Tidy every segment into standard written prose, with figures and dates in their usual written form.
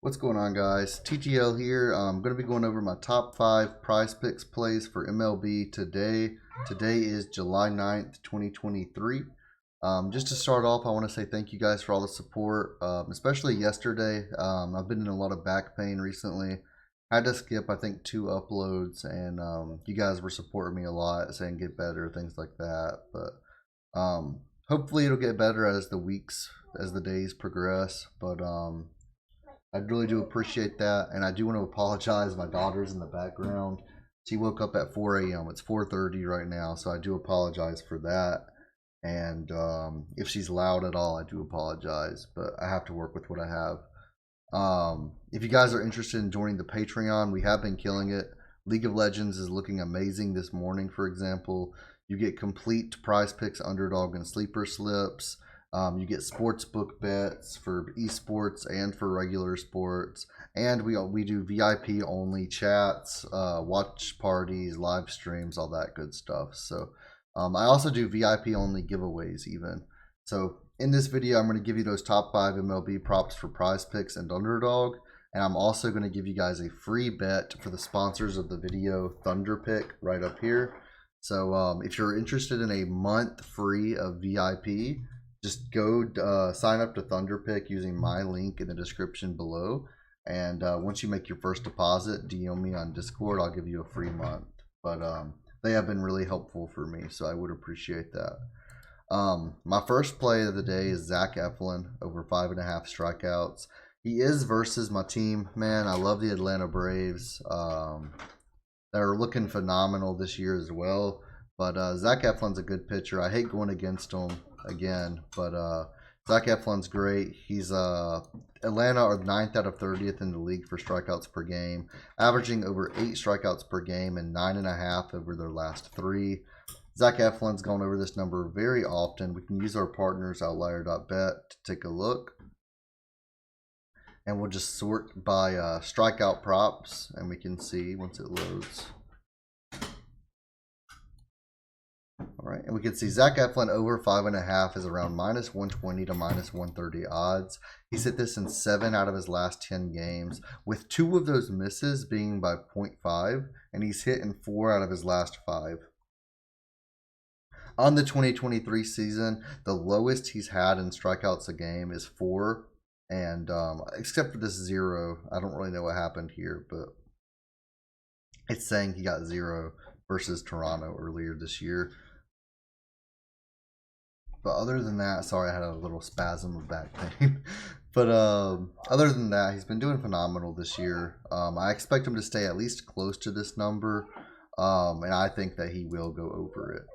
What's going on, guys? TTL here. I'm going to be going over my top 5 prize picks plays for MLB today. Today is July 9th, 2023. Just to start off, I want to say thank you guys for all the support, especially yesterday. I've been in a lot of back pain recently. Had to skip, I think, 2 uploads, and you guys were supporting me a lot, saying get better, things like that. But hopefully it'll get better as the days progress. But I really do appreciate that, and I do want to apologize. My daughter's in the background. She woke up at 4 a.m. It's 4:30 right now, so I do apologize for that. And if she's loud at all, I do apologize, but I have to work with what I have. If you guys are interested in joining the Patreon, we have been killing it. League of Legends is looking amazing this morning, for example. You get complete prize picks, underdog, and sleeper slips. You get sports book bets for esports and for regular sports, and we do VIP only chats, watch parties, live streams, all that good stuff. So I also do VIP only giveaways even. So in this video, I'm going to give you those top 5 MLB props for prize picks and underdog, and I'm also going to give you guys a free bet for the sponsors of the video, Thunder Pick, right up here. So if you're interested in a month free of VIP, just go sign up to Thunderpick using my link in the description below. And once you make your first deposit, DM me on Discord. I'll give you a free month. But they have been really helpful for me, so I would appreciate that. My first play of the day is Zac Eflin over 5.5 strikeouts. He is versus my team. Man, I love the Atlanta Braves. They're looking phenomenal this year as well. But Zac Eflin's a good pitcher. I hate going against him again, but Zac Eflin's great. He's Atlanta are 9th out of 30th in the league for strikeouts per game, averaging over 8 strikeouts per game and 9.5 over their last 3. Zac Eflin's gone over this number very often. We can use our partners Outlier.bet to take a look, and we'll just sort by strikeout props, and we can see once it loads. All right, and we can see Zac Eflin over 5.5 is around -120 to -130 odds. He's hit this in 7 out of his last 10 games, with 2 of those misses being by 0.5, and he's hit in 4 out of his last 5. On the 2023 season, the lowest he's had in strikeouts a game is 4, and except for this 0, I don't really know what happened here, but it's saying he got 0 versus Toronto earlier this year. But other than that, sorry, I had a little spasm of back pain. But other than that, he's been doing phenomenal this year. I expect him to stay at least close to this number, and I think that he will go over it.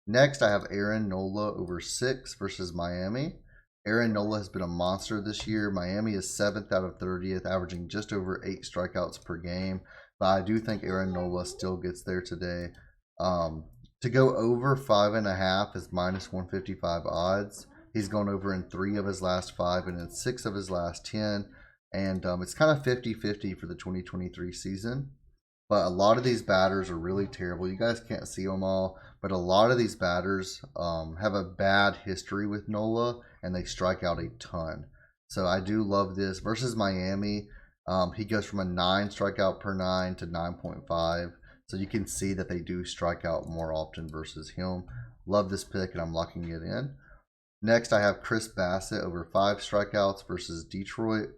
Next, I have Nola over 6 versus Miami. Nola has been a monster this year. Miami is 7th out of 30th, averaging just over 8 strikeouts per game. But I do think Nola still gets there today. To go over 5.5 is -155 odds. He's gone over in 3 of his last 5 and in 6 of his last 10. And it's kind of 50-50 for the 2023 season. But a lot of these batters are really terrible. You guys can't see them all, but a lot of these batters have a bad history with Nola, and they strike out a ton. So I do love this. Versus Miami, he goes from a 9 strikeout per 9 to 9.5. So you can see that they do strike out more often versus him. Love this pick, and I'm locking it in. Next, I have Chris Bassitt over 5 strikeouts versus Detroit.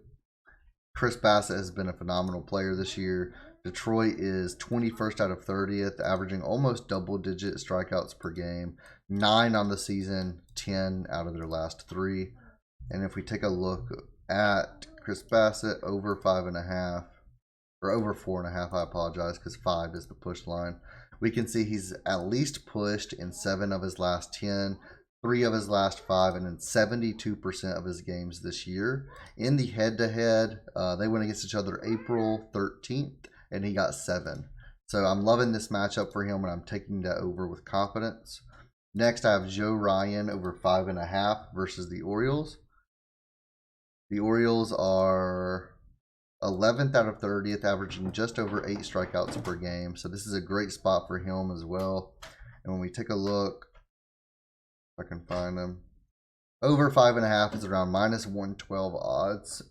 Chris Bassitt has been a phenomenal player this year. Detroit is 21st out of 30th, averaging almost double-digit strikeouts per game. 9 on the season, 10 out of their last 3. And if we take a look at Chris Bassitt over 5.5, or over 4.5, I apologize, because 5 is the push line. We can see he's at least pushed in 7 of his last 10, 3 of his last 5, and in 72% of his games this year. In the head-to-head, they went against each other April 13th, and he got 7. So I'm loving this matchup for him, and I'm taking that over with confidence. Next, I have Joe Ryan over 5.5 versus the Orioles. The Orioles are 11th out of 30th, averaging just over 8 strikeouts per game. So this is a great spot for him as well. And when we take a look, if I can find him, over 5.5 is around -112 odds.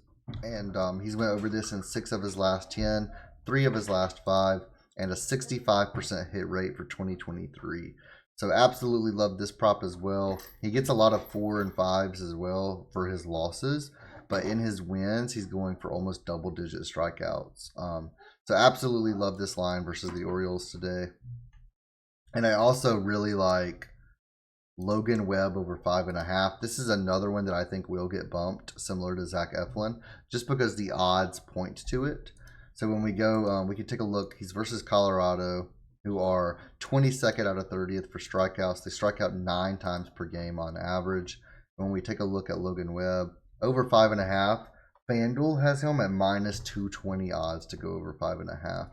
And he's went over this in 6 of his last 10, 3 of his last 5, and a 65% hit rate for 2023. So absolutely love this prop as well. He gets a lot of 4 and 5s as well for his losses, but in his wins, he's going for almost double-digit strikeouts. So absolutely love this line versus the Orioles today. And I also really like Logan Webb over 5.5. This is another one that I think will get bumped, similar to Zac Eflin, just because the odds point to it. So when we go, we can take a look. He's versus Colorado, who are 22nd out of 30th for strikeouts. They strike out 9 times per game on average. When we take a look at Logan Webb, over 5.5, FanDuel has him at minus 220 odds to go over 5.5.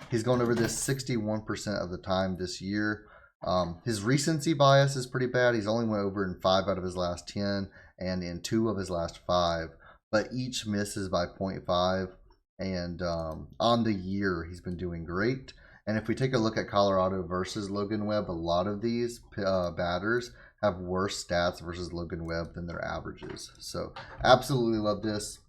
He's going over this 61% of the time this year. His recency bias is pretty bad. He's only went over in 5 out of his last 10 and in 2 of his last 5, but each misses by 0.5. And on the year, he's been doing great. And if we take a look at Colorado versus Logan Webb, a lot of these batters have worse stats versus Logan Webb than their averages. So absolutely love this.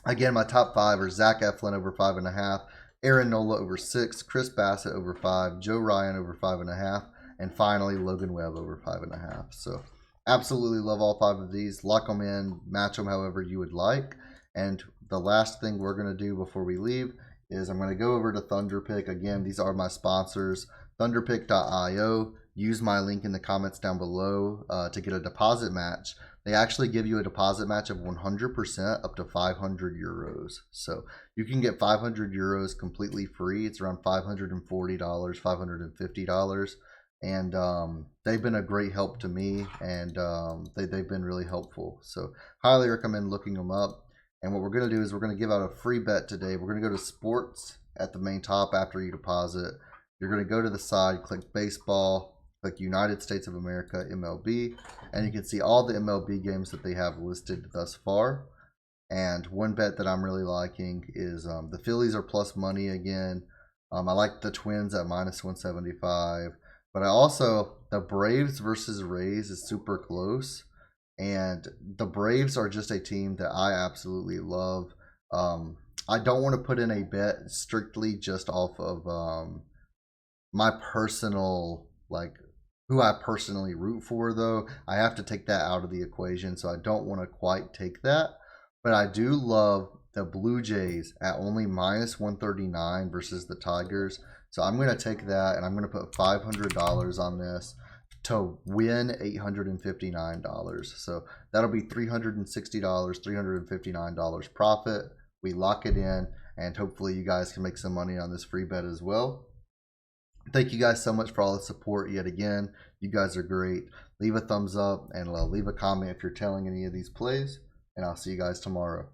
Again, my top 5 are Zac Eflin over 5.5. Aaron Nola over 6, Chris Bassitt over 5, Joe Ryan over 5.5, and finally Logan Webb over 5.5. So absolutely love all 5 of these. Lock them in, match them however you would like. And the last thing we're going to do before we leave is I'm going to go over to ThunderPick. Again, these are my sponsors, thunderpick.io. Use my link in the comments down below to get a deposit match. They actually give you a deposit match of 100% up to 500 euros. So you can get 500 euros completely free. It's around $540, $550. And they've been a great help to me, and they've been really helpful. So highly recommend looking them up. And what we're going to do is we're going to give out a free bet today. We're going to go to sports at the main top after you deposit. You're going to go to the side, click baseball, click United States of America, MLB, and you can see all the MLB games that they have listed thus far. And one bet that I'm really liking is the Phillies are plus money again. I like the Twins at minus 175. But I also, the Braves versus Rays is super close. And the Braves are just a team that I absolutely love. I don't want to put in a bet strictly just off of my personal, like, who I personally root for, though. I have to take that out of the equation, so I don't want to quite take that. But I do love the Blue Jays at only minus 139 versus the Tigers. So I'm going to take that, and I'm going to put $500 on this to win $859. So that'll be $360, $359 profit. We lock it in, and hopefully you guys can make some money on this free bet as well. Thank you guys so much for all the support yet again. You guys are great. Leave a thumbs up and leave a comment if you're telling any of these plays, and I'll see you guys tomorrow.